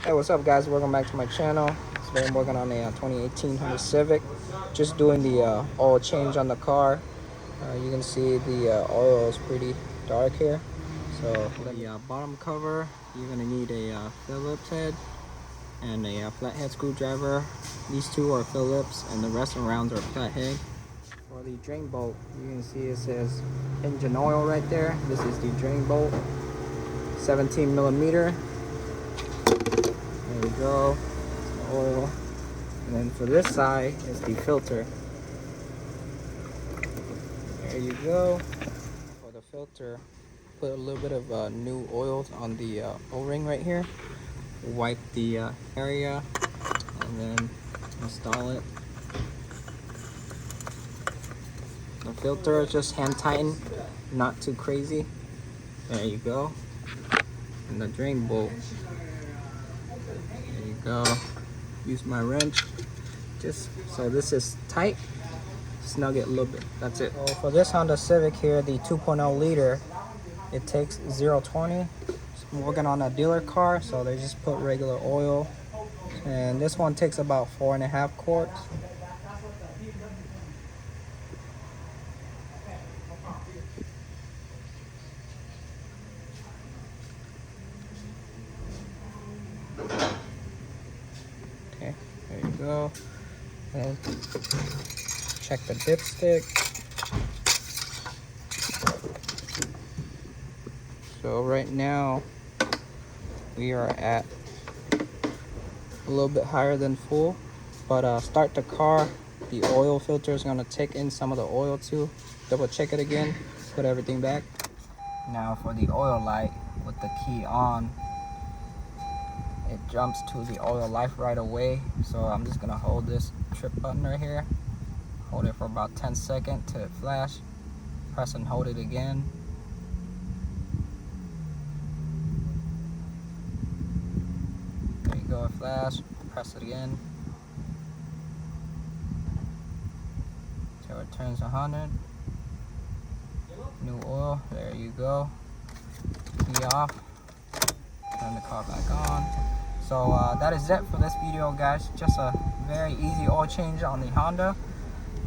Hey, what's up guys, welcome back to my channel. Today I'm working on a 2018 Honda Civic, just doing the oil change on the car. You can see the oil is pretty dark here. So the bottom cover, you're going to need a Phillips head and a flathead screwdriver. These two are Phillips and the rest around are flathead. For the drain bolt, you can see it says engine oil right there. This is the drain bolt, 17 millimeter. There we go, it's the oil. And then for this side is the filter. There you go. For the filter, put a little bit of new oil on the O-ring right here. Wipe the area and then install it. The filter is just hand tighten, not too crazy. There you go. And the drain bolt. There you go. Use my wrench just so this is tight. Snug it a little bit. That's it. So for this Honda Civic here, the 2.0 liter, it takes 0-20. I'm working on a dealer car, so they just put regular oil. And this one takes about 4.5 quarts. Okay, there you go. And check the dipstick. So right now we are at a little bit higher than full, but start the car. The oil filter is going to take in some of the oil too. Double check it again, put everything back. Now for the oil light, with the key on, it jumps to the oil light right away. So I'm just gonna hold this trip button right here, hold it for about 10 seconds till it flash, press and hold it again. There you go, it flash, press it again till it turns 100. New oil, there you go. Key off, turn the car back on. So that is it for this video guys. Just a very easy oil change on the Honda.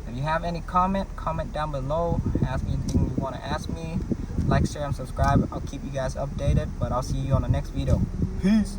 If you have any comment down below. Ask me anything you want to ask me. Like, share, and subscribe. I'll keep you guys updated, but I'll see you on the next video. Peace.